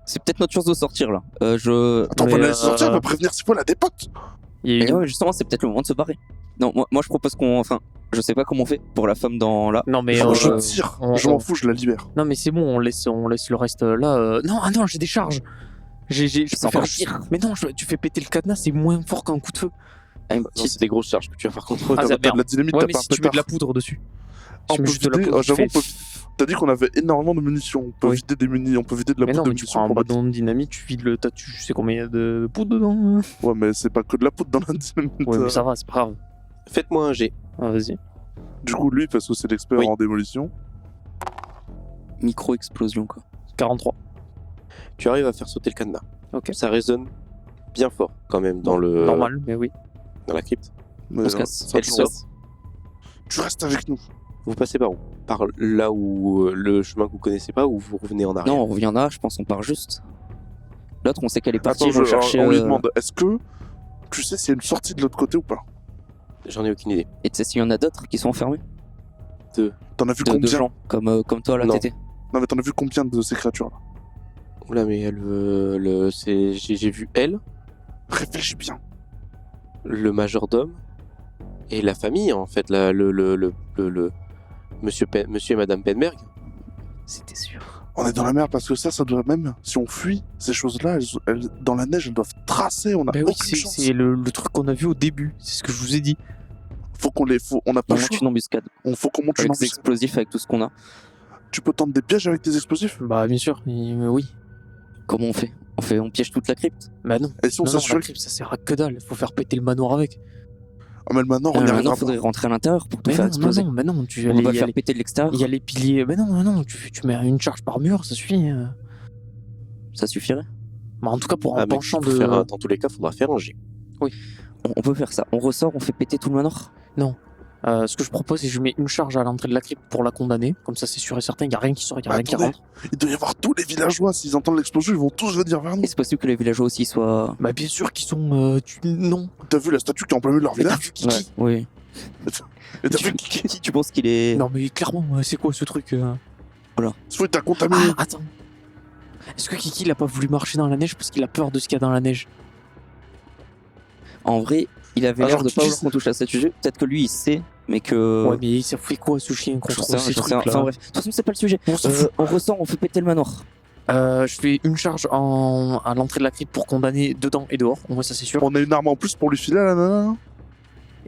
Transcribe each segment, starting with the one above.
C'est peut-être notre chance de sortir là. Attends, on va la laisser sortir, on va prévenir c'est quoi la dépote. Mais ouais, justement, c'est peut-être le moment de se barrer. Non, moi je propose qu'on. Enfin, je sais pas comment on fait pour la femme dans là. Non mais Je tire, je m'en fous, je la libère. Non mais c'est bon, on laisse le reste là. Non, non, j'ai des charges. Je C'est peux encore faire pire. Mais non, tu fais péter le cadenas, c'est moins fort qu'un coup de feu. Une Non, petite- c'est des grosses charges que tu vas faire contre eux. Ah, T'as ça de merde. la dynamite, Ouais, t'as mais pas un si tu mets de la pétard. poudre dessus. On Tu mets peut juste de la vider, poudre, j'avoue, fais- t'as dit qu'on avait énormément de munitions. On peut Oui. vider des munitions, on peut vider de la Mais poudre non, de mais tu munitions. prends un pour bâton de dynamite, tu vides le tas, tu sais combien il y a de poudre dedans. Ouais, mais c'est pas que de la poudre dans la dynamite. Ouais, mais ça va, c'est pas grave. Faites-moi un jet. Ah, vas-y. Du coup, lui, parce que c'est l'expert Oui. en démolition. Micro-explosion quoi. 43. Tu arrives à faire sauter le cadenas. Ok. Ça résonne bien fort quand même dans Normal, mais oui. dans la crypte. Mais, On se casse. ça Elle change. sort. Tu restes avec nous. Vous passez par où? Par là où le chemin que vous connaissez pas ou vous revenez en arrière? Non, on revient là, je pense on part juste. L'autre, on sait qu'elle est partie, Attends, je vais chercher. on lui demande, est-ce que tu sais s'il y a une sortie de l'autre côté ou pas? J'en ai aucune idée. Et tu sais s'il y en a d'autres qui sont enfermés T'en as vu de combien? gens, comme toi là, Non. Tété. Non, mais t'en as vu combien de ces créatures-là? Oula, mais j'ai vu elle, Réfléchis bien. le majordome et la famille en fait, le monsieur et madame Penberg. C'était sûr. On est dans la merde parce que ça doit même, si on fuit ces choses-là, dans la neige, elles doivent tracer, on a Bah oui, aucune chance. c'est le truc qu'on a vu au début. C'est ce que je vous ai dit. On n'a pas On le monte choix. une embuscade. Faut qu'on monte une Avec des embuscade. explosifs, avec tout ce qu'on a. Tu peux tendre des pièges avec des explosifs? Bah, bien sûr, oui. Comment on fait on piège toute la crypte. Bah non. Et si on Non, non, s'assure la crypte, ça sert à que dalle. Faut faire péter le manoir avec. Ah, mais le manoir, on y Maintenant, arrivera il faudrait pas. rentrer à l'intérieur pour tout Mais faire non, exploser. non, non, tu On il va y a faire les- péter de l'extérieur. il y a les piliers. Mais non, tu mets une charge par mur, ça suffit. Ça suffirait. Bah, en tout cas, pour un Ah, mais penchant faut de. faire dans tous les cas, faudra faire un jet. On peut faire ça. On ressort, on fait péter tout le manoir. Ce que je propose, c'est que je mets une charge à l'entrée de la crypte pour la condamner. Comme ça, c'est sûr et certain, il n'y a rien qui sort, il n'y a rien qui Attendez. rentre. Il doit y avoir tous les villageois, s'ils entendent l'explosion, ils vont tous venir vers nous. Et c'est possible que les villageois aussi soient. Bah, bien sûr qu'ils sont. Non. T'as vu la statue qui est en plein milieu de leur Mais t'as village? vu Kiki? Oui. Et t'as vu qui? Qui tu penses qu'il est. Non, mais clairement, c'est quoi ce truc Soit t'as contaminé. Ah, attends. Est-ce que Kiki, il a pas voulu marcher dans la neige parce qu'il a peur de ce qu'il y a dans la neige? En vrai, il avait l'air Alors, de tu pas dis- vouloir qu'on touche à cette sujet. Peut-être que lui, il sait, mais que. Ouais, mais ça fait quoi ce chien J'en contre sais rien, ces j'en sais rien. trucs-là? Enfin bref, de toute façon, c'est pas le sujet. On s'en fout. On ressort, on fait péter le manoir. Je fais une charge à l'entrée de la crypte pour condamner dedans et dehors. Au moins, ça c'est sûr. On a une arme en plus pour lui filer à la nana.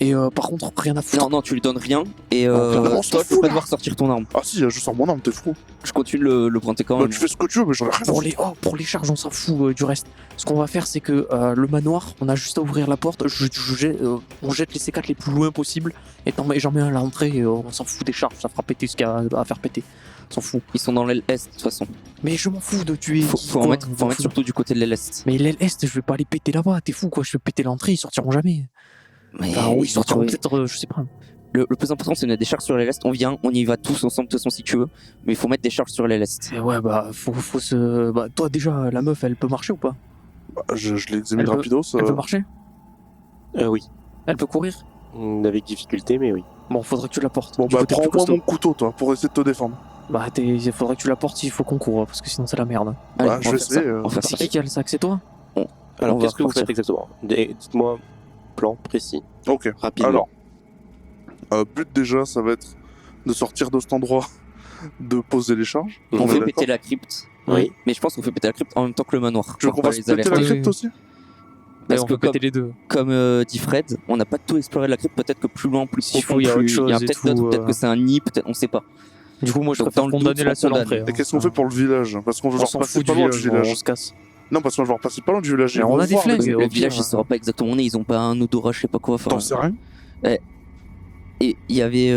Et par contre, rien à foutre. Non, tu lui donnes rien. Et on s'en toi, tu fout, peux pas là. devoir sortir ton arme. Ah si, je sors mon arme, t'es fou. Je continue de le pointer quand Bah, même. tu fais ce que tu veux, mais j'en ai rien à foutre. Pour les charges, on s'en fout du reste. Ce qu'on va faire, c'est que le manoir, on a juste à ouvrir la porte. On jette les C4 les plus loin possible. Et j'en mets un à l'entrée. Et, on s'en fout des charges. Ça fera péter ce qu'il y a à faire péter. On s'en fout. Ils sont dans l'aile est, de toute façon. Mais je m'en fous de tuer. Faut en mettre surtout du côté de l'aile est. Mais l'aile est, je vais pas les péter là-bas. T'es fou quoi. Je vais péter l'entrée. Ils sortiront jamais. Mais Enfin, oui, ils sortiront oui. peut-être, je sais pas. Le plus important, c'est de mettre des charges sur l'aile est. On vient, on y va tous ensemble, de toute façon, si tu veux. Mais il faut mettre des charges sur l'aile est. Et ouais, bah, faut se. Bah, toi, déjà, la meuf, elle peut marcher ou pas? Bah, je les ai mis Elle peut- rapidos. Elle peut marcher? Oui. Elle peut courir? Avec difficulté, mais oui. Bon, faudrait que tu la portes. Bon Du bah côté plus prends-moi costaud. mon couteau toi pour essayer de te défendre. Bah, il faudrait que tu la portes s'il faut qu'on court, parce que sinon c'est la merde. Allez, Bah, on je va vais faire ça. essayer, On va faire ça. C'est qui a le sac? C'est toi? Alors, On va qu'est-ce que vous repartir. faites exactement? Dites-moi, plan précis, Ok. rapidement. Alors, but déjà, ça va être de sortir de cet endroit, de poser les charges. On est fait d'accord. péter la crypte. Oui. Mais je pense qu'on fait péter la crypte en même temps que le manoir. Tu veux qu'on Pour pas fasse les péter alerter. la crypte aussi? Parce on que peut péter les deux. comme dit Fred, on n'a pas tout exploré de la crypte. Peut-être que plus loin, plus S'il profond, faut, il y a plus- autre chose il y a et peut-être tout, d'autres, peut-être que c'est un nid, peut-être, on sait pas. Du coup, moi, je Donc, préfère dans le doute, condamner la on seule condamne. entrée. Et qu'est-ce qu'on fait pour le village? Parce qu'on veut On genre s'en passer fout pas du loin du village, on village. se casse. Non, parce qu'on va devoir passer pas loin du village. Mais ils on vont a des voir flingues. le- Et au Le pire, village, il saura pas exactement où on est. Ils ont pas un odorat, je sais pas quoi. Enfin, T'en sais rien? et il y avait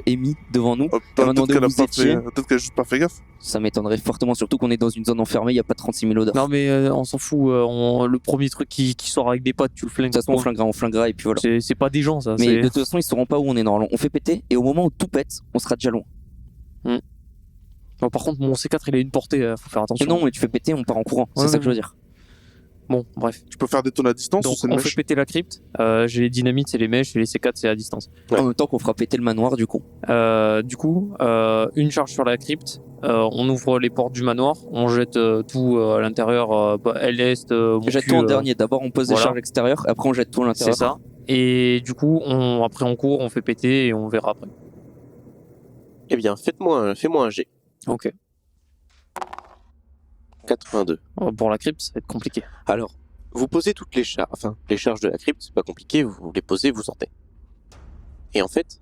Amy devant nous. Peut-être demandé qu'elle où a vous pas étiez. fait... Peut-être qu'elle a juste pas fait gaffe. Ça m'étonnerait fortement, surtout qu'on est dans une zone enfermée. Il y a pas 36 000 odeurs. Non, mais on s'en fout. Le premier truc qui sort avec des pattes, tu le flingues. De toute façon, on flinguera et puis voilà. C'est pas des gens, ça. Mais c'est- de toute façon, ils sauront pas où on est normalement. On fait péter et au moment où tout pète, on sera déjà loin. Bon, par contre, mon C4, il a une portée. Faut faire attention. Non, mais tu fais péter, on part en courant. C'est Ouais, ça que je veux dire. Bon, bref. Tu peux faire des tonnes à distance ou Donc c'est une on fait mèche? péter la crypte. J'ai les dynamites, c'est les mèches, et les C4, c'est à distance. Ouais. En même temps qu'on fera péter le manoir, du coup. Une charge sur la crypte. On ouvre les portes du manoir. On jette tout à l'intérieur. LS, Jette tout en dernier. D'abord, on pose des voilà. charges extérieures, après, on jette tout à C'est l'intérieur. ça. Et du coup, après on court, on fait péter et on verra après. Eh bien, fais-moi un G. Ok. 82. Pour la crypte, ça va être compliqué. Alors, vous posez toutes les charges, les charges de la crypte, c'est pas compliqué, vous les posez, vous sortez. Et en fait,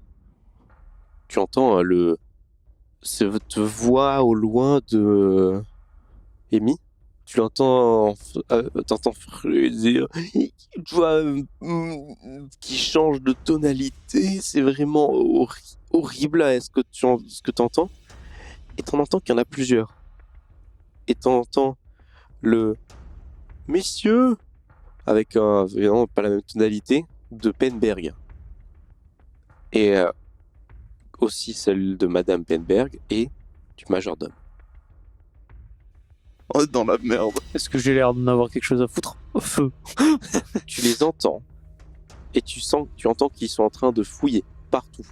tu entends cette voix au loin de Amy. Tu l'entends, t'entends dire, tu vois, qui change de tonalité, c'est vraiment horrible à ce que tu entends. Et t'en entends qu'il y en a plusieurs. Et t'entends le messieurs avec évidemment pas la même tonalité de Penberg. Et aussi celle de Madame Penberg et du majordome. On est dans la merde. Est-ce que j'ai l'air d'en avoir quelque chose à foutre? Au feu. Tu les entends et tu entends qu'ils sont en train de fouiller partout.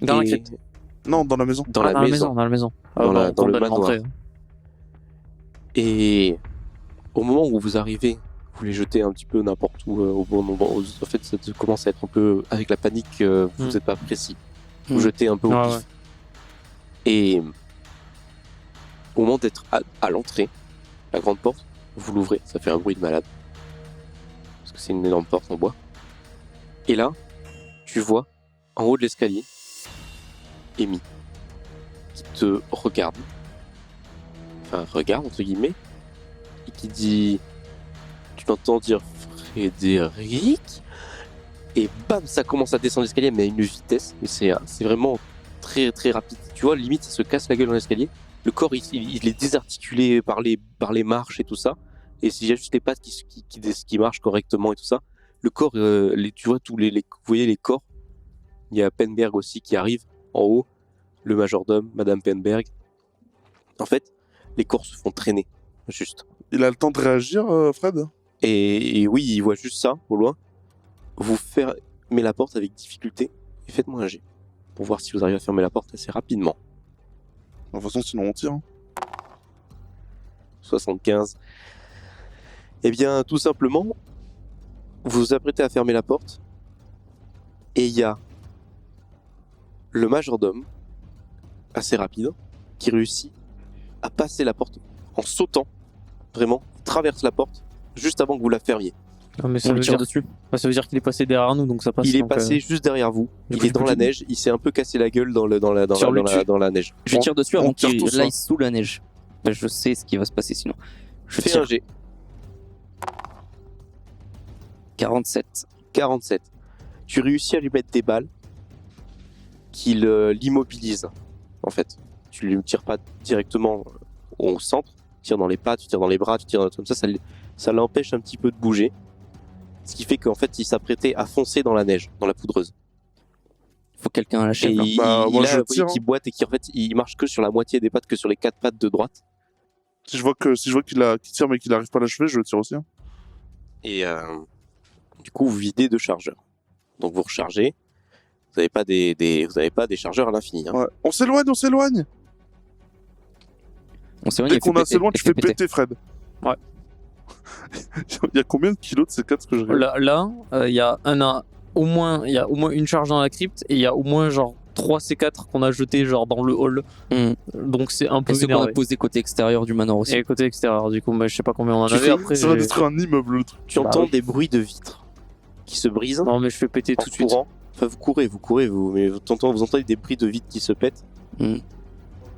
Dans la Et crypte. Non, dans la maison. Dans la maison. Dans la maison. Dans on le compte manoir. rentrer. Et au moment où vous arrivez, vous les jetez un petit peu n'importe où au bon moment. En fait, ça commence à être un peu avec la panique. Vous n'êtes pas précis. Vous jetez un peu au Ouais, pif. ouais. Et au moment d'être à l'entrée, la grande porte, vous l'ouvrez, ça fait un bruit de malade. Parce que c'est une énorme porte en bois. Et là, tu vois, en haut de l'escalier, Amy, qui te regarde. Enfin, regarde, entre guillemets, et qui dit... Tu l'entends dire Frédéric, et bam, ça commence à descendre l'escalier, mais à une vitesse, mais c'est vraiment très très rapide. Tu vois, limite, ça se casse la gueule dans l'escalier. Le corps, il est désarticulé par les marches et tout ça. Et s'il y a juste les pattes qui marchent correctement et tout ça, le corps, tu vois, vous voyez les corps. Il y a Penberg aussi qui arrive en haut, le majordome, Madame Penberg. En fait, les corps se font traîner, juste. Il a le temps de réagir, Fred? Et oui, il voit juste ça, au loin. Vous fermez la porte avec difficulté et faites-moi un jet. Pour voir si vous arrivez à fermer la porte assez rapidement. De toute façon, sinon on tire. 75. Eh bien, tout simplement, vous vous apprêtez à fermer la porte. Et il y a le majordome, assez rapide, qui réussit à passer la porte en sautant. Vraiment, il traverse la porte juste avant que vous la fermiez. Non, mais ça On veut le tire dire, dessus. ça veut dire qu'il est passé derrière nous, donc ça passe. Il est donc, passé juste derrière vous. du Il coup, est je dans peux la le- neige. Il s'est un peu cassé la gueule dans Sur le dessus. la neige. Je tire dessus on avant tire qu'il tous, aille hein. sous la neige. Je sais ce qui va se passer sinon. Je Fais tire. un G. 47. 47. Tu réussis à lui mettre des balles qui l'immobilisent, en fait. Tu lui tires pas directement au centre, tu tires dans les pattes, tu tires dans les bras, tu tires comme ça l'empêche un petit peu de bouger. Ce qui fait qu'en fait, il s'apprêtait à foncer dans la neige, dans la poudreuse. Faut que quelqu'un Et l'achève. là. moi, il je a tire, qui boite et qui en fait, il marche que sur la moitié des pattes, que sur les 4 pattes de droite. Si je vois qu'il tire mais qu'il arrive pas à l'achever, je le tire aussi. Hein. Et du coup, vous videz de chargeurs. Donc vous rechargez. Vous n'avez pas des chargeurs à l'infini. Hein. Ouais. On s'éloigne, on s'éloigne. On s'éloigne, Dès il fait qu'on a péter, s'éloigne, il tu fait fais péter, Fred. Ouais. Il y a combien de kilos de ces 4 que je regarde? Là, il y a au moins une charge dans la crypte et il y a au moins genre 3 C4 qu'on a jeté genre dans le hall. Hmm. Donc c'est un peu Et ceux qu'on a énervé. posé côté extérieur du manoir aussi. Et côté extérieur, du coup, bah, je sais pas combien on en Tu avait fais- après. Ça va j'ai- détruire un immeuble, le truc. Tu Bah entends oui. des bruits de vitres qui se brisent Non, mais je fais péter en tout de suite. courant. Enfin, vous courez, mais vous entendez des bruits de vitres qui se pètent. Mm.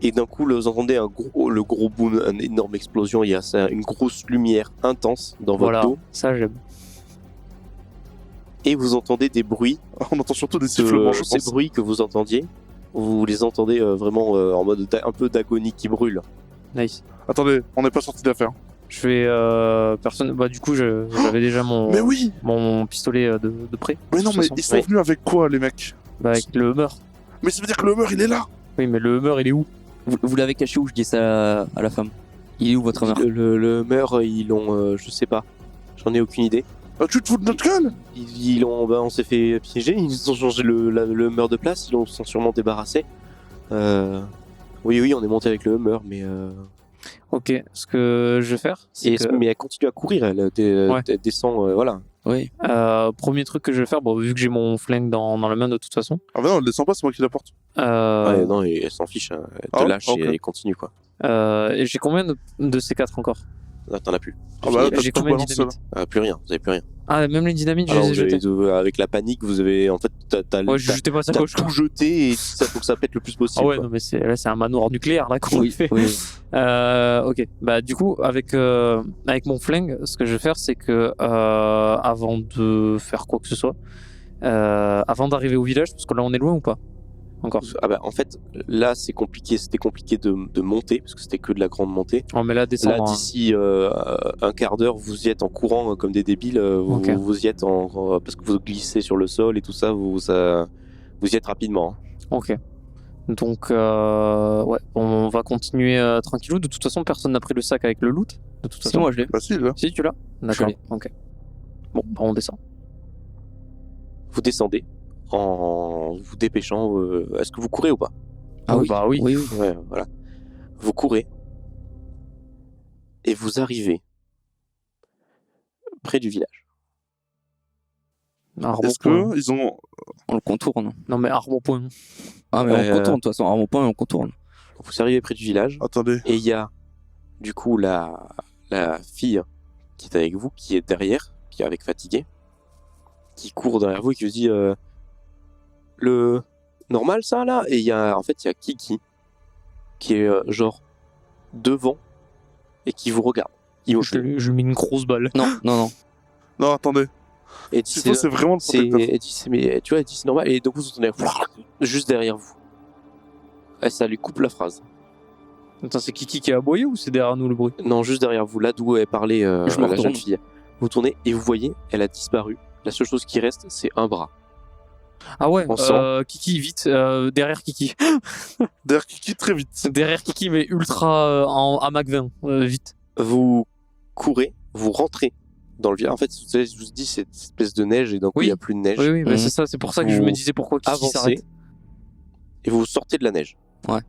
Et d'un coup, là, vous entendez le gros boom, une énorme explosion. Il y a une grosse lumière intense dans votre Voilà, dos. ça j'aime. Et vous entendez des bruits, On entend surtout des sifflements, je ces pense. bruits que vous entendiez. Vous les entendez vraiment en mode un peu d'agonie qui brûle. Nice. Attendez, on n'est pas sorti d'affaire. Je fais personne. Bah, du coup, j'avais déjà Mais oui. mon pistolet de près. Mais non, De toute mais façon. ils sont Ouais. venus avec quoi, les mecs? Bah, avec le Hummer. Mais ça veut dire que le Hummer, il est là. Oui, mais le Hummer, il est où? Vous l'avez caché où? Je dis ça à la femme. Il est où votre mère? Le meurtre, ils l'ont, je sais pas. J'en ai aucune idée. Ah, tu te fous de notre gueule? On s'est fait piéger, ils nous ont changé le Hummer de place, ils s'en sûrement débarrassé. Oui, on est monté avec le Hummer, mais Ok, ce que je vais faire, c'est que... mais elle continue à courir, elle descend, voilà. Oui. Premier truc que je vais faire, bon, vu que j'ai mon flingue dans la main de toute façon. Ah bah non, elle descend pas, c'est moi qui la porte. Ouais, non, et elle s'en fiche, hein. Elle te lâche ok. et elle continue, quoi. Et j'ai combien de C4 encore? Là, t'en as plus. Ah bah là, t'as J'ai tout combien de balancé, dynamite? Plus rien, vous avez plus rien. Ah, même les dynamites, je Alors, les ai jetées. avec la panique, vous avez, en fait, Ouais, je jetais pas ça t'as gauche. tout jeté et ça faut que ça pète le plus possible. Ah ouais, quoi. non, mais là, c'est un manoir nucléaire, là, qu'on Oui, fait. oui. Ok, bah du coup avec mon flingue, ce que je vais faire, c'est que avant de faire quoi que ce soit, avant d'arriver au village, parce que là on est loin ou pas encore? Ah bah, en fait, là, c'était compliqué de monter, parce que c'était que de la grande montée. On met là Là, descendre. d'ici un quart d'heure, vous y êtes en courant comme des débiles, Ok. vous y êtes parce que vous glissez sur le sol et tout ça, vous y êtes rapidement. Hein. Ok. Donc ouais, on va continuer tranquillou. De toute façon, personne n'a pris le sac avec le loot. De toute Si, façon, moi je l'ai. Bah si, là. Si tu l'as. D'accord. l'ai. Ok. Bon, bah, on descend. Vous descendez en vous dépêchant. Est-ce que vous courez ou pas? Ah oui. Bah oui. Oui. Ouais, voilà. Vous courez et vous arrivez près du village. Arme au Est-ce point. que ils ont... On le contourne. Non mais arme au point. Ah, mais Ouais, on contourne, de toute façon. À mon point, on contourne. Vous arrivez près du village Attendez. et il y a du coup la fille qui est avec vous, qui est derrière, qui est avec fatigué, qui court derrière vous et qui vous dit le normal ça là. Et il y a Kiki qui est genre devant et qui vous regarde. Je lui mets une grosse balle. Non, non, non. Non, attendez. Et dit, S'il faut, c'est vraiment le protecteur. elle dit, mais tu vois, elle dit c'est normal. Et donc vous entendez juste derrière vous. Et ça lui coupe la phrase. Attends, c'est Kiki qui a aboyé ou c'est derrière nous le bruit? Non, juste derrière vous, là d'où elle parlait Je me la jeune retourne. fille. Vous tournez et vous voyez, elle a disparu. La seule chose qui reste, c'est un bras. Ah ouais, On Kiki, vite, derrière Kiki. Derrière Kiki, très vite. Derrière Kiki, mais ultra à Mach 20, vite. Vous courez, vous rentrez dans le village. En fait, vous savez, je vous dis, cette espèce de neige et donc il Oui. n'y a plus de neige. Oui, oui, bah Mhm. c'est ça, c'est pour ça que je Vous me disais pourquoi Kiki Avancez s'arrête. et vous sortez de la neige. Ouais.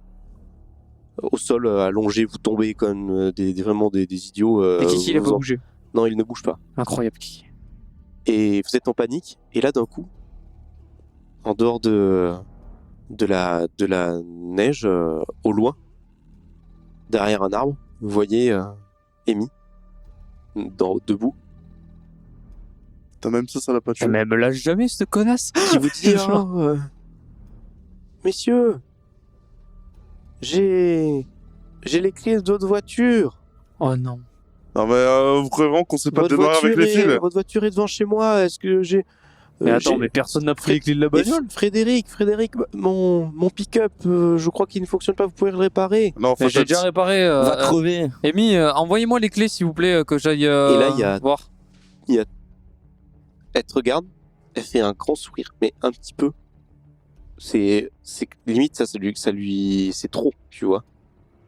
Au sol, allongé, vous tombez comme vraiment des idiots. Et Kiki, il a vous pas en- bougé. Non, il ne bouge pas. Incroyable, Kiki. Et vous êtes en panique. Et là, d'un coup, en dehors de la neige, au loin, derrière un arbre, vous voyez Amy debout, T'as même ça l'a pas tué. Mais elle me lâche jamais, cette connasse. qui vous dit Genre. Oh, messieurs, j'ai les clés de votre voiture. Oh non. Non mais vous croyez vraiment qu'on sait pas démarrer avec les fils? Votre voiture est devant chez moi. Est-ce que j'ai Mais attends, j'ai- mais personne n'a pris les clés de la bagnole. Frédéric, mon pick-up, je crois qu'il ne fonctionne pas. Vous pouvez le réparer. Non, faut Mais j'ai déjà réparé. Va crever. Amy, envoyez-moi les clés, s'il vous plaît, que j'aille là, il y a- voir. Elle te regarde, elle fait un grand sourire, mais un petit peu. C'est limite c'est trop, tu vois.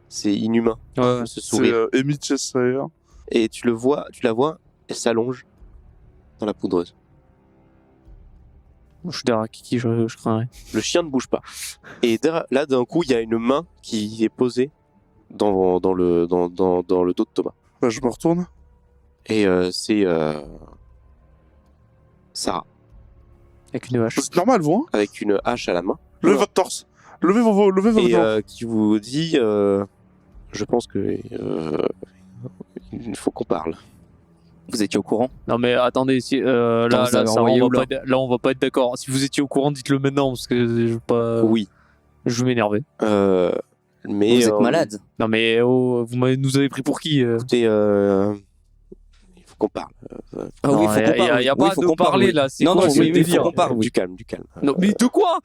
C'est inhumain Ouais. ce C'est sourire. Amy Cheshire. Et tu la vois, elle s'allonge dans la poudreuse. Je suis derrière Kiki, je craindrais. Le chien ne bouge pas. Et là, d'un coup, il y a une main qui est posée dans le dos de Thomas. Bah je me retourne. Et c'est Sarah, Avec une hache. C'est normal, vous, hein? avec une hache à la main. Levez votre torse. Levez vos Et dents. qui vous dit je pense que il faut qu'on parle. Vous étiez au courant? Non mais attendez, si, là, Attends, vous avez ça, envoyé on où, va pas être, là on va pas être d'accord. Si vous étiez au courant, dites-le maintenant parce que je veux pas. Oui. Je vais m'énerver. Mais Vous êtes malade. Non mais oh, nous avez pris pour qui Écoutez, il faut qu'on parle. Ah oui, Non, faut qu'on parle. y a Oui, pas faut de qu'on parle, parler oui. là. C'est Non, quoi non, ce oui, délire faut qu'on parle, oui. Du calme. Non mais de quoi?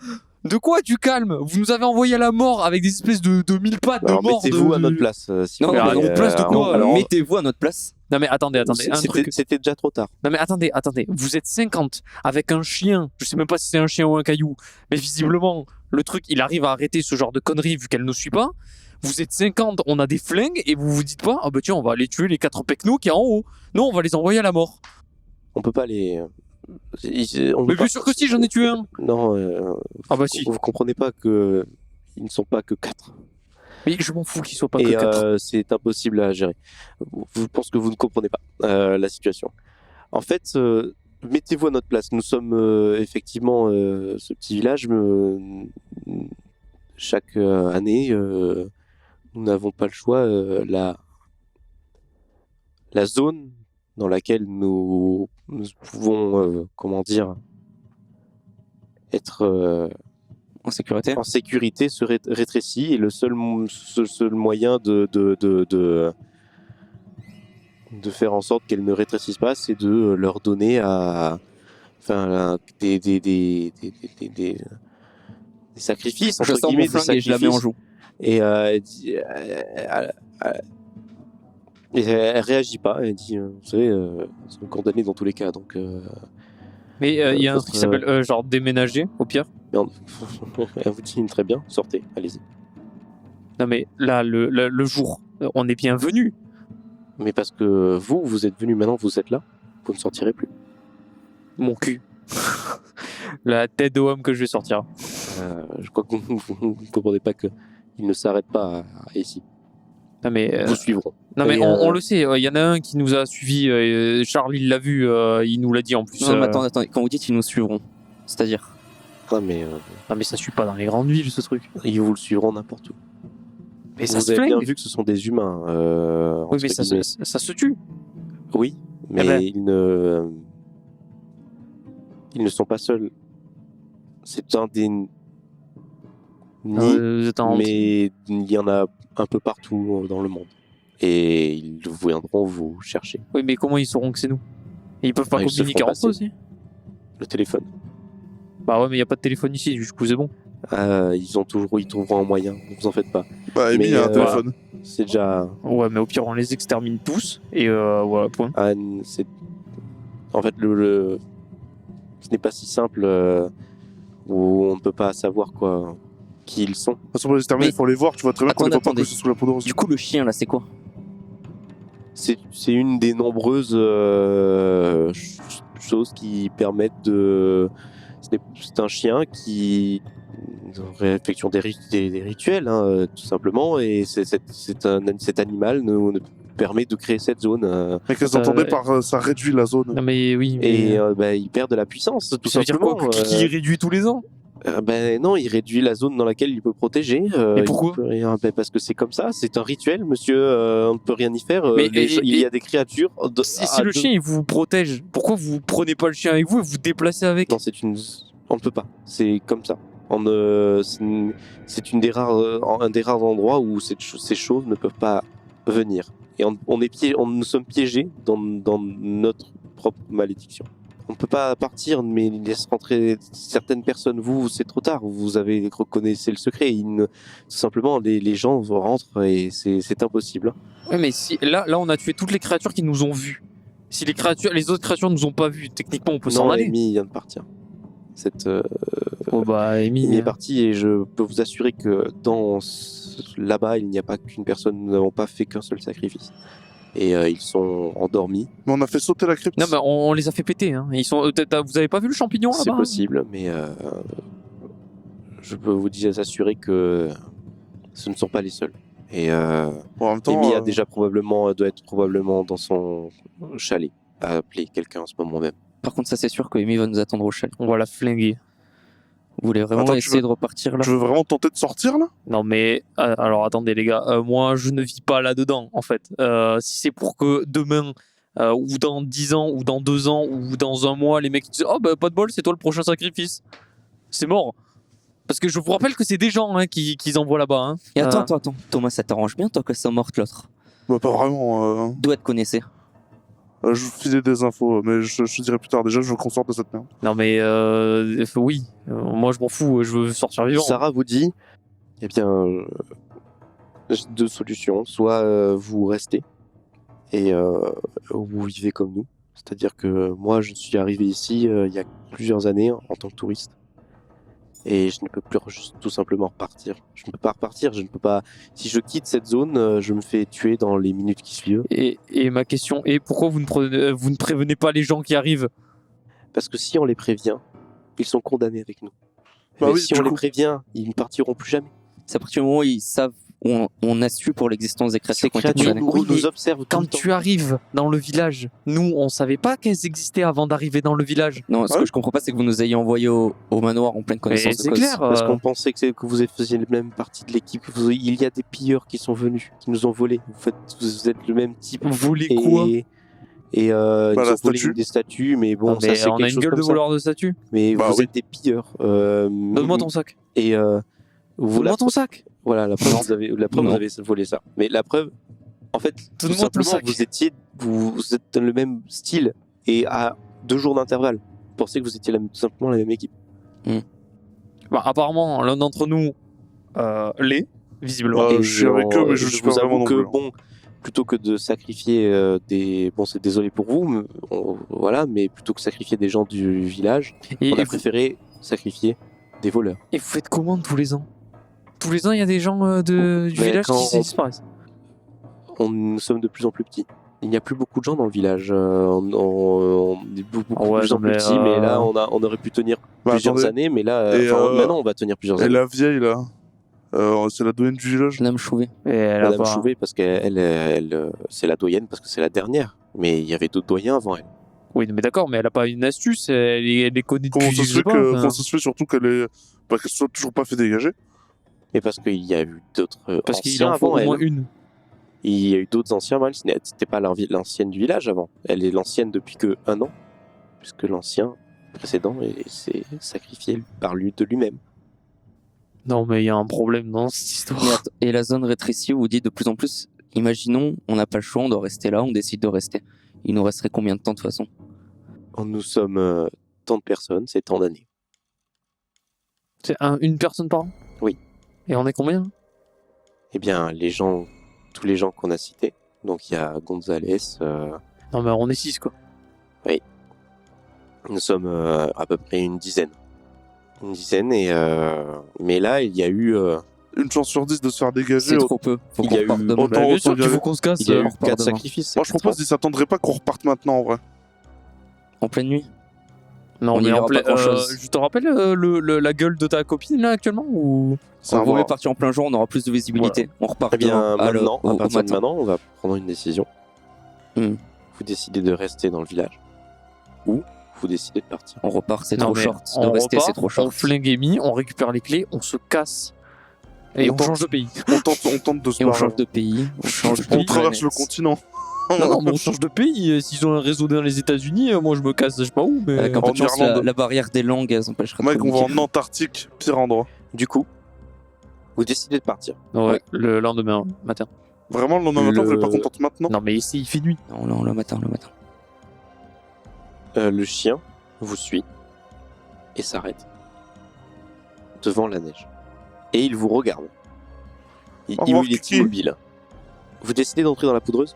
De quoi du calme? Vous nous avez envoyé à la mort avec des espèces de 1000 pattes de Alors mort. mettez-vous à notre place. Non, Mais non, à mais notre place de quoi, alors, mettez-vous à notre place. Non mais attendez, un truc. C'était déjà trop tard. Non mais attendez. Vous êtes 50 avec un chien. Je sais même pas si c'est un chien ou un caillou. Mais visiblement, le truc, il arrive à arrêter ce genre de conneries vu qu'elle ne suit pas. Vous êtes 50, on a des flingues et vous vous dites pas, ah bah tiens, on va aller tuer les 4 pecnos qui est en haut. Non, on va les envoyer à la mort. On peut pas les. Mais bien sûr que si, j'en ai tué un. Non, Ah bah si. vous comprenez pas que ils ne sont pas que 4. Mais je m'en fous qu'ils soient pas Et que 4. c'est impossible à gérer. Je pense que vous ne comprenez pas la situation. En fait, mettez-vous à notre place. Nous sommes effectivement ce petit village. Chaque année, nous n'avons pas le choix. La zone dans laquelle nous pouvons, comment dire, être En sécurité. en sécurité se rétrécit et le seul moyen de faire en sorte qu'elles ne rétrécissent pas, c'est de leur donner des sacrifices, Je entre sors mon guillemets, des flingue et je la mets en sacrifices. joue. Et elle réagit pas, elle dit, vous savez, c'est condamné dans tous les cas, donc... Mais il y a un truc qui votre, s'appelle genre déménager, au pire. elle vous dit très bien, sortez, allez-y. Non mais là, le jour, on est bienvenus. Mais parce que vous êtes venu maintenant, vous êtes là, vous ne sortirez plus. Mon cul. La tête de homme que je vais sortir. Je crois que vous ne comprenez pas qu'il ne s'arrête pas ici. Non mais, Vous suivront. non mais Et, on le sait, il y en a un qui nous a suivis, Charles il l'a vu, il nous l'a dit en plus. Non, mais attendez, quand vous dites ils nous suivront, c'est-à-dire Ah, mais Non mais ça suit pas dans les grandes villes ce truc. ils vous le suivront n'importe où. Mais ça Vous se avez bien flingue. vu que ce sont des humains. Oui mais entre guillemets. ça se tue. Oui, mais Eh ben. ils ne sont pas seuls. C'est un des nids, Vous êtes en... mais il y en a un peu partout dans le monde. Et ils viendront vous chercher. Oui mais comment ils sauront que c'est nous? Ils peuvent pas Ah, ils se communiquer font entre eux aussi? Le téléphone. Bah ouais mais il y a pas de téléphone ici, du coup c'est bon. Ils trouveront un moyen, ne vous en faites pas. Bah, Amy Mais, a un téléphone. C'est déjà... Ouais mais au pire on les extermine tous et voilà point. En fait, ce n'est pas si simple où on ne peut pas savoir qui ils sont. De toute façon, pour les exterminer, Mais- il faut les voir. Tu vois très bien qu'on est pas Attendez. que c'est sous la peau de rose. du coup le chien là c'est quoi? C'est une des nombreuses choses qui permettent de... C'est un chien qui effectue des rituels, hein, tout simplement, et cet animal nous permet de créer cette zone. Mais qu'est-ce que vous entendez par ça réduit la zone? Non mais oui mais... Et il perd de la puissance, tout ça veut dire simplement. quoi? Qui réduit tous les ans? Non, il réduit la zone dans laquelle il peut protéger. Et pourquoi? Parce que c'est comme ça, c'est un rituel, monsieur. On ne peut rien y faire. Mais- il y a des créatures. Si le chien il vous protège, pourquoi vous prenez pas le chien avec vous et vous vous déplacez avec? Non, on ne peut pas. C'est comme ça. C'est un des rares endroits où ces choses ne peuvent pas venir. Et nous sommes piégés dans notre propre malédiction. On ne peut pas partir, mais il laisse rentrer certaines personnes. Vous, c'est trop tard. Vous avez reconnaissez le secret. Tout simplement, les gens rentrent et c'est impossible. Ouais mais si là on a tué toutes les créatures qui nous ont vus. Si les autres créatures nous ont pas vus, techniquement on peut s'en Non, aller. Amy vient de partir. Oh bah Amy. Amy est partie et je peux vous assurer que là-bas, il n'y a pas qu'une personne. Nous n'avons pas fait qu'un seul sacrifice. Et ils sont endormis. Mais on a fait sauter la crypte. Non mais on les a fait péter. Hein. Ils sont. Vous avez pas vu le champignon là-bas? C'est possible, mais je peux vous assurer que ce ne sont pas les seuls. Et Bon, en même temps, Amy doit être probablement dans son chalet, à appeler quelqu'un en ce moment même. Par contre ça c'est sûr que Amy va nous attendre au chalet. On va la flinguer. Vous voulez vraiment Attends, tu essayer veux- de repartir là? je veux vraiment tenter de sortir là. Non mais alors attendez les gars, moi je ne vis pas là-dedans en fait. Si c'est pour que demain ou dans 10 ans ou dans 2 ans ou dans un mois les mecs disent oh bah pas de bol c'est toi le prochain sacrifice, c'est mort. Parce que je vous rappelle que c'est des gens hein, qui envoient là-bas. Hein. Et attends. Thomas, ça t'arrange bien toi que ça morte l'autre? Bah, pas vraiment. D'où elle te connaissait? Je vous filais des infos, mais je te dirai plus tard. Déjà, je veux qu'on sorte de cette merde. Non mais oui, moi je m'en fous, je veux sortir vivant. Sarah vous dit, eh bien, j'ai 2 solutions. Soit vous restez et vous vivez comme nous. C'est-à-dire que moi, je suis arrivé ici il y a plusieurs années en tant que touriste. Et je ne peux plus tout simplement repartir. Je ne peux pas repartir, je ne peux pas... Si je quitte cette zone, je me fais tuer dans les minutes qui suivent. Et ma question est, pourquoi vous ne prévenez pas les gens qui arrivent? Parce que si on les prévient, ils sont condamnés avec nous. Bah Mais oui, si du on les coup. prévient, ils ne partiront plus jamais. C'est à partir du moment où ils savent, on a su pour l'existence des créatures qui ont été créatures tuées. nous, Oui, mais nous observent tout Quand le temps. tu arrives dans le village, nous, on savait pas qu'elles existaient avant d'arriver dans le village. Non, ce Ouais. que je comprends pas, c'est que vous nous ayez envoyés au manoir en pleine connaissance de c'est cause. clair. Parce qu'on pensait que vous faisiez même partie de l'équipe. Il y a des pilleurs qui sont venus, qui nous ont volés. Vous êtes le même type. Vous voulez quoi? Et ils la ont volé statue. des statues, mais bon, Ah, ça mais c'est on quelque a une chose gueule comme de ça. voleur de statues. Mais Bah vous oui. êtes des pilleurs. Donne-moi ton sac. Et Donne-moi ton sac. voilà, la preuve, Non. vous Non. avez volé ça. Mais la preuve, en fait, tout Donne-moi ton simplement, sac. vous êtes dans le même style et à 2 jours d'intervalle. Vous pensez que vous étiez tout simplement la même équipe. Bah, apparemment, l'un d'entre nous l'est, visiblement. Je suis avec eux, mais je suis pas vous avoue vraiment non que, plus. bon, plutôt que de sacrifier des... Bon, c'est désolé pour vous, mais, voilà, mais plutôt que sacrifier des gens du village, Et, on a et préféré sacrifier des voleurs. vous faites comment tous les ans? Tous les ans, il y a des gens du Mais village quand qui on- disparaissent. Nous sommes de plus en plus petits. Il n'y a plus beaucoup de gens dans le village. On est beaucoup Ah ouais, plus en non, plus mais, petits, mais là, on aurait pu tenir Bah, plusieurs attendez. années, mais là, Et, maintenant, on va tenir plusieurs Et années. la vieille, là, c'est la doyenne du village. Madame Chouvet. Et elle a Madame pas- Chouvet, parce qu'elle, c'est la doyenne, parce que c'est la dernière. Mais il y avait d'autres doyens avant elle. Oui, mais d'accord, mais elle a pas une astuce, elle les connaît Comment depuis, ça je se sais fait pas, que, enfin. comment ça se fait surtout qu'elle soit toujours pas fait dégager? Mais parce qu'il y a eu d'autres Parce qu'il anciens en faut avant au elle. moins une. Il y a eu d'autres anciens avant elle. C'était pas l'ancienne du village avant. Elle est l'ancienne depuis que 1 an. Puisque l'ancien précédent s'est sacrifié par lui de lui-même. Non, mais il y a un problème dans cette histoire. Mais attends, et la zone rétrécie où vous dites de plus en plus, imaginons, on n'a pas le choix, on doit rester là, on décide de rester. Il nous resterait combien de temps de toute façon? Nous sommes tant de personnes, c'est tant d'années. C'est une personne par an? Oui. Et on est combien? Eh bien, tous les gens qu'on a cités. Donc il y a Gonzalez. Non, mais on est 6, quoi. Nous sommes à peu près une dizaine. Une dizaine, mais là, il y a eu, Une chance sur 10 de se faire dégager. C'est trop peu. Faut Il qu'on y a reparte eu demain. autant- Bah, bien sûr y qu'il aller. faut qu'on se casse. il y a eu repart 4 demain. sacrifices. Moi, je propose qu'ils s'attendraient pas qu'on reparte maintenant, en vrai. En pleine nuit. Non, On y mais verra pas grand-chose. je te rappelle la gueule de ta copine, là, actuellement, ou... Ça On va. vaut mieux partir en plein jour, on aura plus de visibilité. On repart Eh bien, demain, maintenant, au à partir de matin. maintenant, on va prendre une décision. Hmm. Vous décidez de rester dans le village. Ou vous décidez de partir. On repart, c'est Non, trop mais short. De on rester, repart, c'est trop On short. flingue Amy, on récupère les clés, on se casse. Et On on tente. change de pays. On tente de se Et on barrer. change de pays, on change de On traverse le planète. continent. Non, non, mais on change de pays. S'ils ont un réseau dans les États-Unis, moi je me casse, je sais pas où, mais. Avec un peu En de chance, Irlande. la barrière des langues, elles empêcheraient de Mec, on va communiquer. en Antarctique, pire endroit. Du coup, vous décidez de partir. Ouais, le lendemain matin. Vraiment, le lendemain matin, vous Le- n'êtes pas contente maintenant? Non, mais ici il fait nuit. Non, non, le matin, le matin. Le chien vous suit et s'arrête devant la neige. Et il vous regarde. Au revoir, Il est Kiki. immobile. Vous décidez d'entrer dans la poudreuse?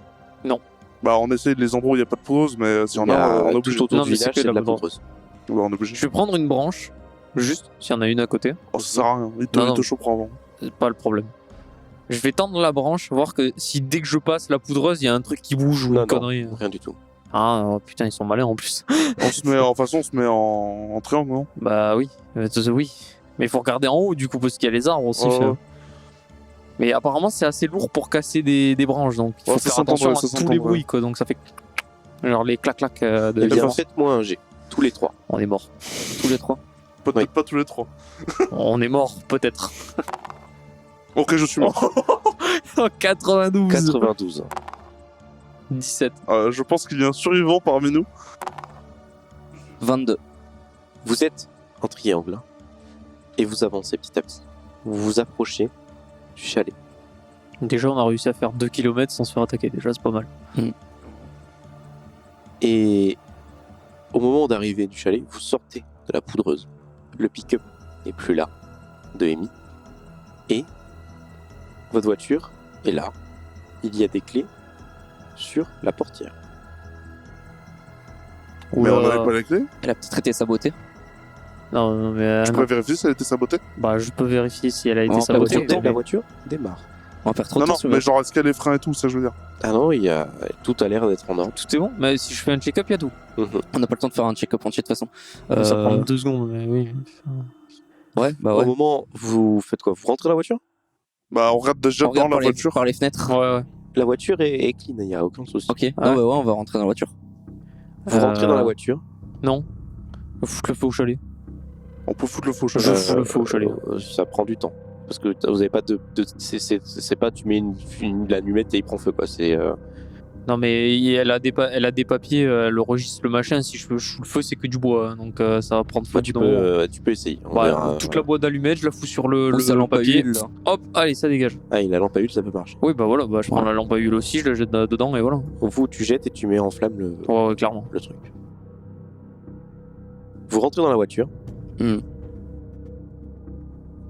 Bah, on essaye les endroits où il n'y a pas de poudreuse, mais si on Il y a, on est tout obligé. autour Non, du mais c'est village, que c'est de la la poudreuse. Ouais, on est obligé. Je vais prendre une branche, juste, s'il y en a une à côté. Oh, ça sert à rien. Il Non, te non. chopera avant. C'est pas le problème. Je vais tendre la branche, voir que si dès que je passe la poudreuse, il y a un truc qui bouge ou Non, une connerie. Rien du tout. Ah, oh, putain, ils sont malins en plus. On se met, en façon, on se met en triangle, non? Bah oui, oui. Mais il faut regarder en haut du coup parce qu'il y a les arbres aussi. Ouais, enfin. ouais. Mais apparemment c'est assez lourd pour casser des branches, donc il faut Ouais, ça faire s'entend, attention ouais, à ça tous s'entend, les ouais. bruits quoi. Donc ça fait genre les clac-clac de Eh bien, vivre. faites-moi un G. Tous les 3. On est mort. Tous les trois. Peut-être Oui. pas tous les trois. On est mort peut-être. Ok, je suis mort. 92. 92. 17. Je pense qu'il y a un survivant parmi nous. 22. Vous êtes en triangle hein, et vous avancez petit à petit. Vous vous approchez du chalet. Déjà on a réussi à faire 2 km sans se faire attaquer. Déjà c'est pas mal. Et au moment d'arriver du chalet, vous sortez de la poudreuse. Le pick-up n'est plus là de Amy. Et votre voiture est là. Il y a des clés sur la portière. Mais on n'avait pas les clés. Elle a peut-être été sabotée. Non, mais Tu non. pourrais vérifier si elle était sabotée? Bah, je peux vérifier si elle a été La sabotée. voiture La voiture démarre. On va faire trop Non, de temps non, sur mais genre, est-ce qu'il y a les freins et tout, ça je veux dire? Ah non, tout a l'air d'être en ordre. Tout est bon. Mais si je fais un check-up, il y a tout. On n'a pas le temps de faire un check-up entier de toute façon. Ça prend 2 secondes, mais oui. Ouais, bah Au ouais. moment, vous faites quoi? Vous rentrez dans la voiture? Bah, on regarde déjà On regarde dans la par les- voiture. par les fenêtres. Ouais. La voiture est clean, il n'y a aucun souci. Ok, non, bah ouais, on va rentrer dans la voiture. Vous rentrez dans la voiture. Non. Foutre le feu au chalet. On peut foutre le faux Je chalet. fous le feu au chalet. Ça prend du temps. Parce que vous avez pas c'est pas tu mets une allumette et il prend feu quoi. C'est Non, mais elle a des papiers, le registre, le machin. Si je fous le feu, c'est que du bois. Donc ça va prendre feu. tu peux essayer. On verra. toute la boîte d'allumettes, je la fous sur le Sa lampe à papier. huile, là. Hop, allez, ça dégage. Ah, la lampe à huile, ça peut marcher. Oui, bah voilà, bah, je prends la lampe à huile aussi, je la jette dedans et voilà. Vous, tu jettes et tu mets en flamme Ouais, clairement. le truc. Vous rentrez dans la voiture.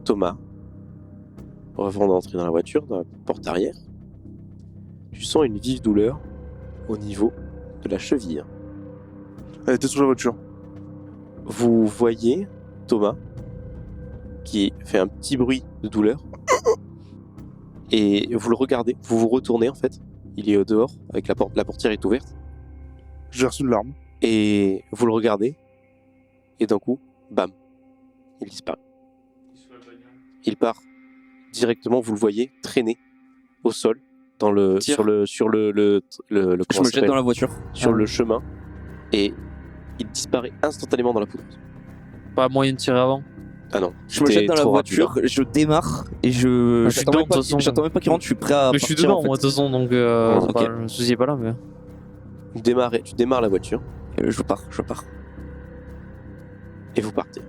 Thomas, avant d'entrer dans la voiture, dans la porte arrière, tu sens une vive douleur au niveau de la cheville. Elle était sous la voiture. Vous voyez Thomas qui fait un petit bruit de douleur et vous le regardez, vous vous retournez en fait, il est au dehors avec la portière est ouverte J'ai reçu une larme. et vous le regardez et d'un coup, bam, il disparaît. Il part directement, vous le voyez traîner au sol dans le Tire. sur le Je comment me ça jette s'appelle dans la voiture. sur le chemin et il disparaît instantanément dans la poudre. Pas moyen de tirer avant. Ah non, Je me c'était jette dans la trop rapide, voiture, je démarre et je. Je suis J'attends dedans, même pas de toute façon. j'attends même pas qu'il rentre, je suis prêt à. Mais je suis partir, dedans, en fait. moi, de toute façon, donc Ok. enfin, le souci est pas là. Mais... Tu démarres la voiture Je pars. et vous partez.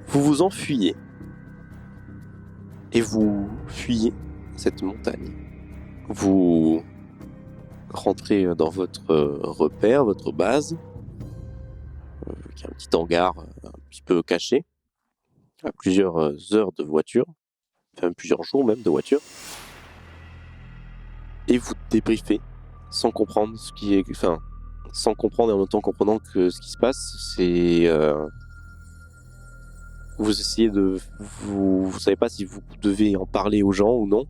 Vous vous enfuyez. Et vous fuyez cette montagne. Vous rentrez dans votre repère, votre base, qui est un petit hangar un petit peu caché, à plusieurs heures de voiture, enfin plusieurs jours même de voiture. Et vous débriefez sans comprendre ce qui est, enfin, sans comprendre et en même temps comprenant que ce qui se passe, c'est vous essayez de vous savez pas si vous devez en parler aux gens ou non.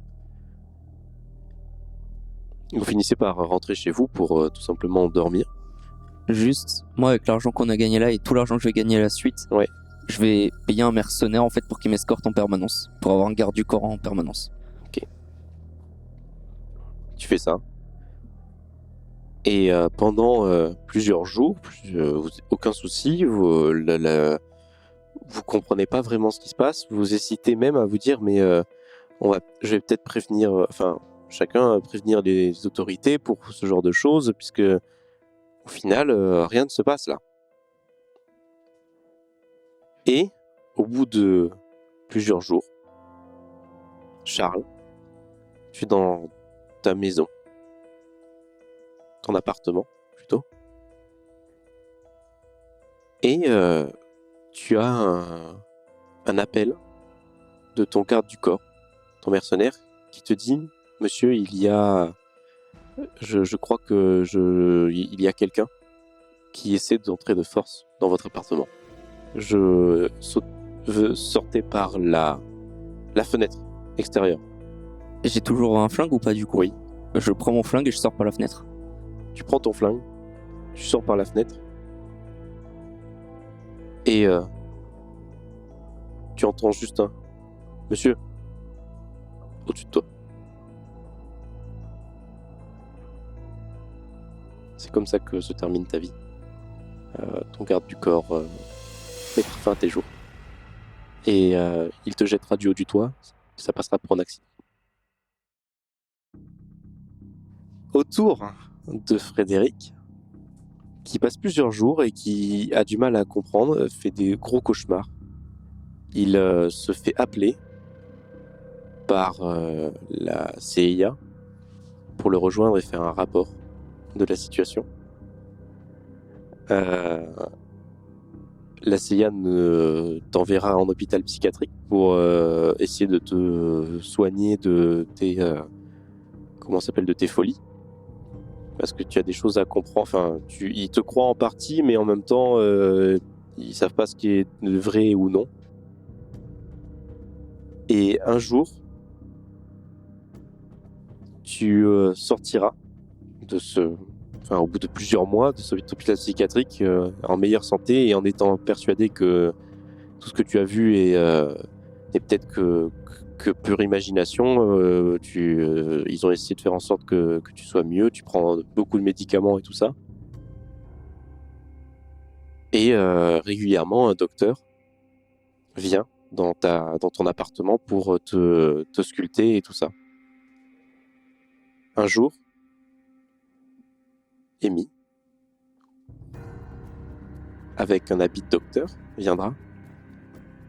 Vous finissez par rentrer chez vous pour tout simplement dormir. Juste, moi, avec l'argent qu'on a gagné là et tout l'argent que je vais gagner à la suite, Ouais. je vais payer un mercenaire en fait pour qu'il m'escorte en permanence, pour avoir un garde du corps en permanence. Tu fais ça. Et pendant plusieurs jours, aucun souci, vous comprenez pas vraiment ce qui se passe. Vous hésitez même à vous dire, mais je vais peut-être prévenir, chacun prévenir les autorités pour ce genre de choses, puisque au final, rien ne se passe là. Et au bout de plusieurs jours, Charles, tu es dans ta maison, ton appartement plutôt, et tu as un appel de ton garde du corps, ton mercenaire, qui te dit: Monsieur, il y a, je crois que il y a quelqu'un qui essaie d'entrer de force dans votre appartement. Sortez par la fenêtre extérieure. J'ai toujours un flingue ou pas du coup? Oui. Je prends mon flingue et je sors par la fenêtre. Tu prends ton flingue, tu sors par la fenêtre, et tu entends juste un « Monsieur » au-dessus de toi. C'est comme ça que se termine ta vie. Ton garde du corps mettra fin à tes jours. Et il te jettera du haut du toit, ça passera pour un accident. Autour de Frédéric, qui passe plusieurs jours et qui a du mal à comprendre, fait des gros cauchemars. Il se fait appeler par la CIA pour le rejoindre et faire un rapport de la situation. La CIA t'enverra en hôpital psychiatrique pour essayer de te soigner de tes de tes folies, parce que tu as des choses à comprendre. Enfin, il te croit en partie, mais en même temps, Ils savent pas ce qui est vrai ou non. Et un jour, tu sortiras de au bout de plusieurs mois de ce hôpital psychiatrique en meilleure santé et en étant persuadé que tout ce que tu as vu est peut-être que pure imagination. Ils ont essayé de faire en sorte que tu sois mieux. Tu prends beaucoup de médicaments et tout ça. Et régulièrement, un docteur vient dans ton appartement pour te sculpter et tout ça. Un jour, Amy, avec un habit de docteur, viendra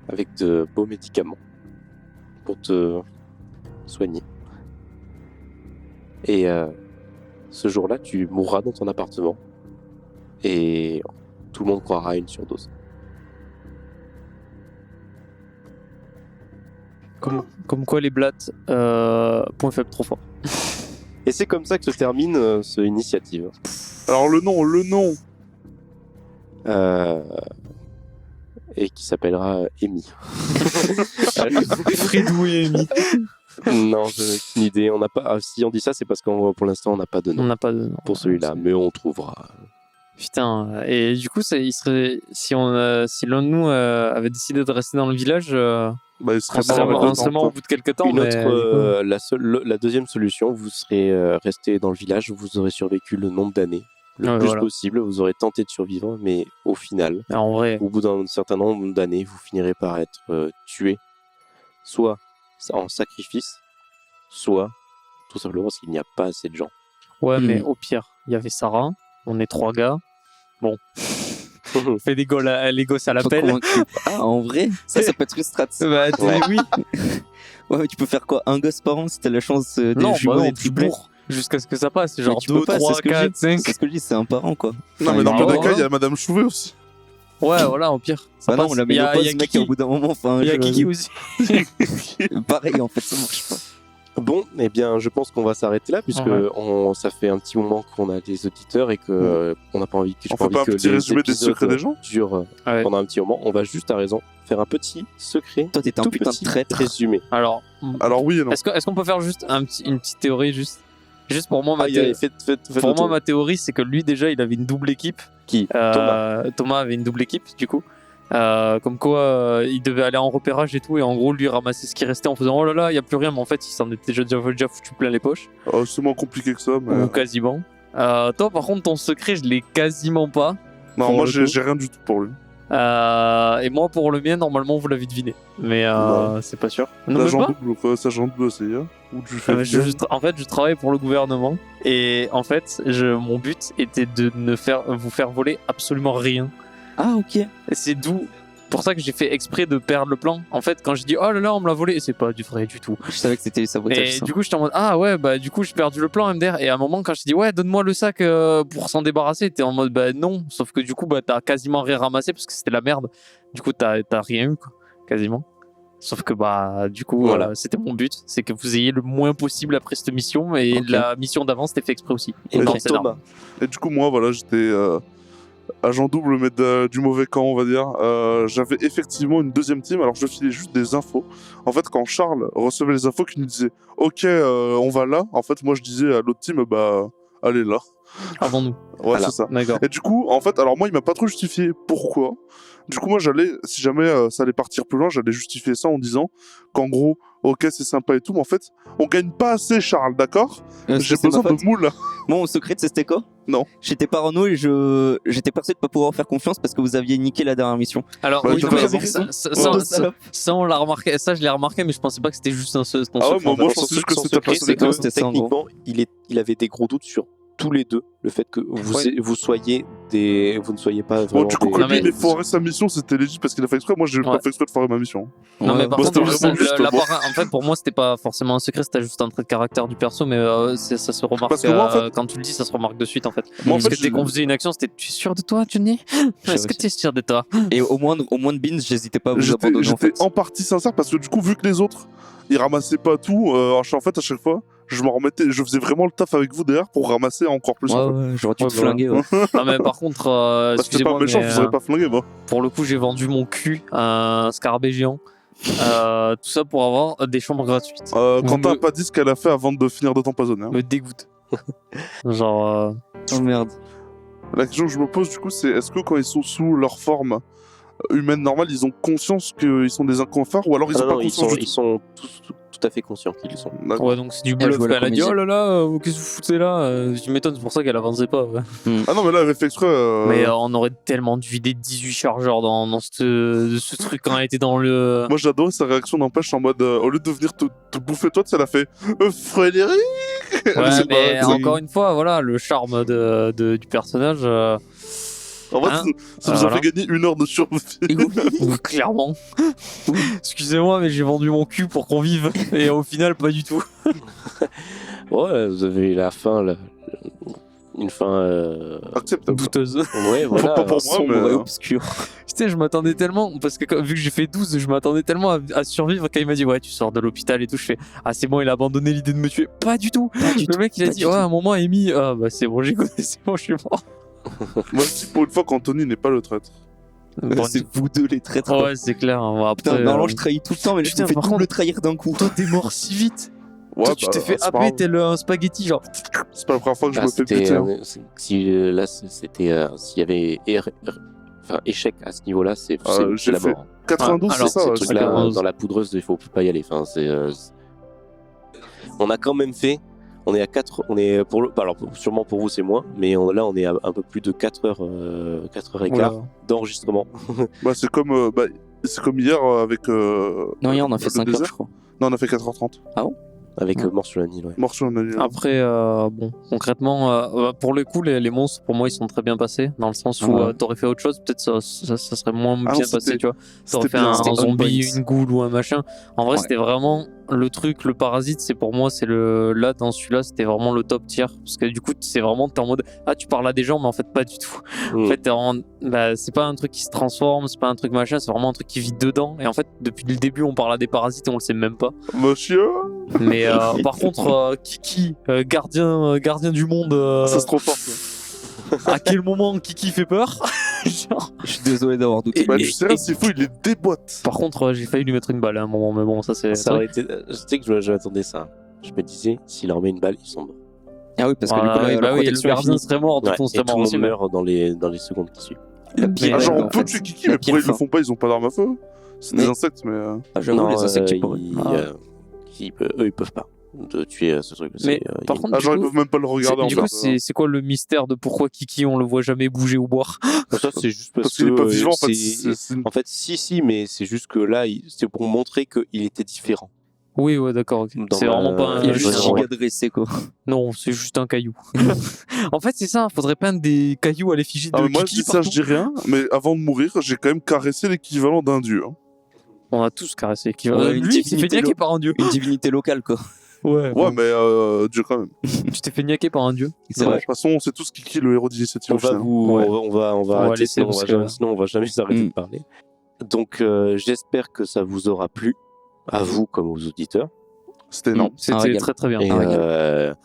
avec de beaux médicaments pour te soigner. Et ce jour-là, tu mourras dans ton appartement et tout le monde croira à une surdose. Comme quoi les blattes, point faible trop fort. Et c'est comme ça que se termine cette initiative. Alors le nom. Et qui s'appellera Amy. Fredou et Amy. Non, je n'ai aucune idée. On n'a pas. Si on dit ça, c'est parce que pour l'instant, on n'a pas de nom On n'a pas de nom. pour celui-là, mais on trouvera. Putain, et du coup, il serait, si l'un de nous avait décidé de rester dans le village, Bah, il serait on serait mort au bout de quelques temps. Une mais, autre, la deuxième solution, vous serez resté dans le village, vous aurez survécu le nombre d'années le plus possible, vous aurez tenté de survivre, mais au final, en vrai, au bout d'un certain nombre d'années, vous finirez par être tué, soit en sacrifice, soit tout simplement parce qu'il n'y a pas assez de gens. ouais, mais au pire, il y avait Sarah, on est 3 gars, bon, on fait les gosses à l'appel. Ah, en vrai, ça peut être une strat. Bah, oui. Ouais, mais tu peux faire quoi? Un gosse par an si t'as la chance des Non, jumeaux, bah non, des tu triplés. bourres jusqu'à ce que ça passe, genre tu peux 2, pas, 3, c'est ce que 4, je dis. 5. C'est ce que je dis, c'est un parent quoi. Non, mais dans le ouais, cas, il y a Madame Chouvet aussi. Ouais, voilà, au pire. Ça Bah non, passe. on la met Il y au a poste, mec, Kiki. au bout d'un moment, enfin. Il y a Kiki aussi. Pareil, en fait, ça marche pas. Bon, eh bien, je pense qu'on va s'arrêter là, puisque ça fait un petit moment qu'on a des auditeurs et que on n'a pas envie que On fait pas un petit résumé des secrets des gens durent pendant un petit moment. On va juste, à raison, faire un petit secret. Toi, t'étais un tout putain de petit traître. résumé. Alors oui et non. Est-ce qu'on peut faire juste une petite théorie juste pour moi, Faites ma théorie, c'est que lui, déjà, il avait une double équipe. Qui Thomas avait une double équipe, du coup. Comme quoi, il devait aller en repérage et tout, et en gros, lui ramasser ce qui restait en faisant oh là là, il n'y a plus rien, mais en fait, il s'en était déjà foutu plein les poches. C'est moins compliqué que ça, mais. Ou quasiment. Toi, par contre, ton secret, je l'ai quasiment pas. Non, moi, j'ai rien du tout pour lui. Et moi, pour le mien, normalement, vous l'avez deviné. Mais c'est pas sûr. Non, mais L'agent pas double ou quoi? C'est agent double, c'est hein? Ou tu fais en fait, je travaille pour le gouvernement et en fait, mon but était de vous faire voler absolument rien. Ah, ok. Et c'est pour ça que j'ai fait exprès de perdre le plan. En fait, quand j'ai dit oh là là, on me l'a volé, c'est pas du vrai du tout. Je savais que c'était du sabotage. Et ça. du coup, j'étais en mode ah ouais, bah du coup, j'ai perdu le plan MDR. Et à un moment, quand je dis ouais, donne-moi le sac pour s'en débarrasser, t'es en mode bah non. Sauf que du coup, bah t'as quasiment rien ramassé parce que c'était la merde. Du coup, t'as rien eu, quoi, quasiment. Sauf que bah du coup, c'était mon but, c'est que vous ayez le moins possible après cette mission. Et la mission d'avant, c'était fait exprès aussi. Et dans Thomas. Et du coup, moi, voilà, j'étais agent double, mais du mauvais camp, on va dire. J'avais effectivement une deuxième team, alors je filais juste des infos. En fait, quand Charles recevait les infos qui nous disait « Ok, on va là », en fait, moi, je disais à l'autre team « Bah, allez là ». Avant nous. Ouais, c'est ça. D'accord. Et du coup, en fait, alors moi, il m'a pas trop justifié pourquoi. Du coup, moi, si jamais ça allait partir plus loin, j'allais justifier ça en disant qu'en gros, ok, c'est sympa et tout, mais en fait, on gagne pas assez, Charles, d'accord? J'ai besoin de moules. Moi, mon secret, c'était quoi? Non. J'étais parano et j'étais persuadé de pas pouvoir faire confiance parce que vous aviez niqué la dernière mission. Alors, Ouais, oui, t'as non, mais raison. ça, on l'a remarqué. Ça, je l'ai remarqué, mais je pensais pas que c'était juste un seul. Ah ouais, moi, je pensais juste que c'était secret, c'est personnel. que c'était ça, en techniquement, il avait des gros doutes sur tous les deux, le fait que vous ne soyez pas vraiment Bon, du coup, Non, quand mais- lui, il a foiré sa mission, c'était légit parce qu'il a fait exprès. Moi, j'ai pas fait exprès de foirer ma mission. Non, mais par Bah, contre, c'était vraiment juste, en fait, pour moi, c'était pas forcément un secret, c'était juste un trait de caractère du perso, mais ça se remarque. Parce que moi, en fait- quand tu le dis, ça se remarque de suite, en fait. Moi, en Parce fait, que dès qu'on faisait une action, c'était tu es sûr de toi, Johnny? Est-ce que tu es sûr de toi? Et au moins de beans, j'hésitais pas à vous J'étais abandonner en fait. en partie sincère parce que du coup, vu que les autres, ils ramassaient pas tout, en fait, à chaque fois, je m'en remettais, je faisais vraiment le taf avec vous derrière pour ramasser encore plus. Ouais, en fait. ouais, j'aurais dû Ouais, te bah, flinguer. Ouais. Non, mais par contre, Bah, c'était pas excusez-moi, méchant, mais, je vous aurais pas flingué, moi. pour le coup, j'ai vendu mon cul à un scarabée géant. Tout ça pour avoir des chambres gratuites. Quentin a me- pas dit ce qu'elle a fait avant de finir de t'empoisonner. Hein. Me dégoûte. Genre, Oh merde. La question que je me pose, du coup, c'est est-ce que quand ils sont sous leur forme humaine normale, ils ont conscience qu'ils sont des inconforts ou alors ils Ah ont non, pas non, conscience du ils sont tout à fait conscients qu'ils le sont. tout D'accord. ouais, donc c'est du Elle bluff. jouait la Elle a dit, comédienne. oh là là, qu'est-ce que vous foutez là Je m'étonne, c'est pour ça qu'elle avançait pas. Ouais. Ah non, mais là, elle fait exprès. Mais on aurait tellement dû vider 18 chargeurs dans ce truc quand elle était dans le. Moi, j'adorais sa réaction d'empêche en mode au lieu de venir te bouffer toi, ça l'a fait Frédéric Ouais, C'est mais pas- encore une fois, voilà, le charme du personnage. En vrai, Hein ça nous a Voilà. fait gagner 1 heure de survie. Clairement. Excusez-moi, mais j'ai vendu mon cul pour qu'on vive. Et au final, pas du tout. Ouais, vous avez la fin, une fin. Acceptable. Douteuse. Ouais, voilà. Pas pour moi, Sombre mais. et obscur. Putain, je m'attendais tellement, parce que vu que j'ai fait 12, je m'attendais tellement à survivre quand il m'a dit ouais, tu sors de l'hôpital et tout. Je fais ah, c'est bon, il a abandonné l'idée de me tuer. Pas du tout. Le mec, il a pas dit du ouais, tout. à un moment, Amy, ah bah c'est bon, j'ai connu, c'est bon, je suis mort. Moi, si pour une fois qu'Anthony n'est pas le traître. Bon, C'est vous deux les traîtres. ouais, c'est clair. Bon, après, Putain, normalement je trahis tout le temps, mais là, je putain, me fais par double contre- trahir d'un coup. toi, t'es mort si vite. Ouais, Toi, tu t'es fait c'est pas happer grave. tel un spaghetti, genre. C'est pas la première fois que je Là, me fais c'était, buter. Hein. là, c'était s'il y avait échec à ce niveau-là, c'est j'ai la fait- mort. 92, alors, c'est ça. Ces ouais, trucs-là, 92. dans la poudreuse, il faut pas y aller. Enfin, on a quand même fait. On est à 4. On est alors sûrement pour vous c'est moins, mais là on est à un peu plus de 4 heures, 4 heures et quart Oula. d'enregistrement. c'est comme hier avec. Non, hier on a fait le 5 heures, désert. je crois. Non, on a fait 4h30. Avec Ouais. Mort sur la Nile. Ouais. Mort sur un annulaire. Après, bon, concrètement, pour le coup, les monstres, pour moi, ils sont très bien passés. Dans le sens où Ouais. t'aurais fait autre chose, peut-être ça serait moins Ah non, bien passé, c'était- tu vois. T'aurais C'était fait bien. un C'était on zombie, point. une goule ou un machin. En vrai, Ouais. c'était vraiment le truc, le parasite, c'est pour moi, c'est là, dans celui-là, c'était vraiment le top tier. Parce que du coup, c'est vraiment, t'es en mode, ah, tu parles à des gens, mais en fait, pas du tout. En fait, t'es vraiment, c'est pas un truc qui se transforme, c'est pas un truc machin, c'est vraiment un truc qui vit dedans. Et en fait, depuis le début, on parle à des parasites et on le sait même pas. Monsieur Mais par contre, Kiki, gardien du monde, Ça se trop fort. ça. à quel moment Kiki fait peur Genre. Je suis désolé d'avoir douté. Bah, Et- tu sais rien, s'il faut, il les déboîte. Par contre, j'ai failli lui mettre une balle à un moment, mais bon, ça c'est. Ça aurait été. Je sais que je m'attendais ça. Je me disais, s'il leur met une balle, ils sont morts. Ah oui, parce que Voilà, du coup, oui, la bah oui, le protection est gardien finie. serait mort, donc Ouais, on et serait tout le mort aussi. monde mais- meurt dans les secondes qui suivent. La Mais- pire, Ah, genre, en on peut fait, tuer Kiki, la mais pire pourquoi ils le fin. font pas? Ils ont pas d'armes à feu. C'est des Mais- insectes, mais. Ah, j'avoue, les insectes, ils pourraient. Eux, ils peuvent pas de tuer ce truc. Mais par ils- contre, Ah, genre, du ils coup, peuvent même pas le regarder en du coup, fait. c'est quoi le mystère de pourquoi Kiki on le voit jamais bouger ou boire Ça, c'est juste Parce parce qu'il est pas que, vivant, en fait. c'est- En fait, si, mais c'est juste que là, c'est pour montrer qu'il était différent. Oui, ouais, d'accord. ok. Dans C'est ma- vraiment pas Il est un. juste Ouais. giga dressé, quoi. Non, c'est juste un caillou. En fait, c'est ça. Faudrait peindre des cailloux à l'effigie de Ah, mais moi, je Kiki dis ça, partout. je dis rien, mais avant de mourir, j'ai quand même caressé l'équivalent d'un dieu. Hein. On a tous caressé. Ouais, une Lui, il s'est fait divinité niaquer par un dieu. Une divinité locale, quoi. Ouais. Ouais, mais Dieu quand même. Tu t'es fait niaquer par un dieu. C'est De vrai. toute façon, on sait tous qui est le héros d'initiative. On au va final. vous, Ouais. on va On va arrêter, laisser sinon, parce que- sinon on va jamais s'arrêter Mm. de parler. Donc, j'espère que ça vous aura plu, à vous comme aux auditeurs. C'était énorme. C'était régal. très très bien. Et Ah, regarde.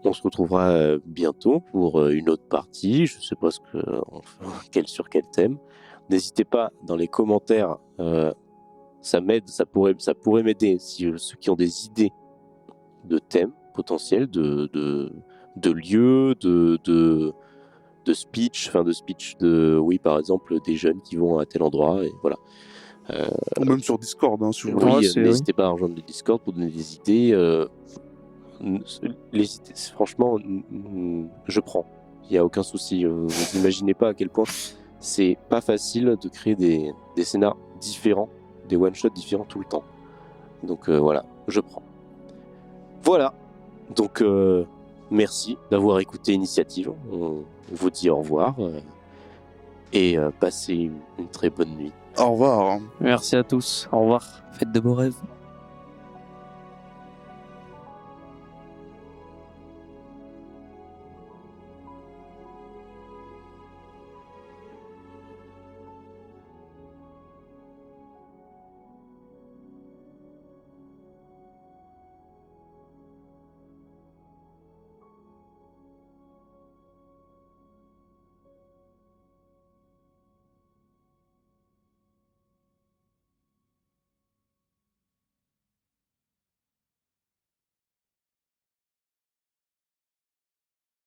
on se retrouvera bientôt pour une autre partie. Je sais pas sur quel thème. N'hésitez pas dans les commentaires. Ça m'aide, ça pourrait m'aider si ceux qui ont des idées de thèmes potentiels, de lieux, de speech, oui par exemple des jeunes qui vont à tel endroit et voilà. Ou même sur Discord, hein, si vous Ouais, voulez. c'est- N'hésitez pas à rejoindre le Discord pour donner des idées. Les idées, franchement, je prends. Il n'y a aucun souci. Vous imaginez pas à quel point c'est pas facile de créer des scénars différents, des one-shots différents tout le temps. Donc voilà, je prends. Voilà. Donc merci d'avoir écouté Initiative. On vous dit au revoir et passez une très bonne nuit. Au revoir. Merci à tous. Au revoir. Faites de beaux rêves.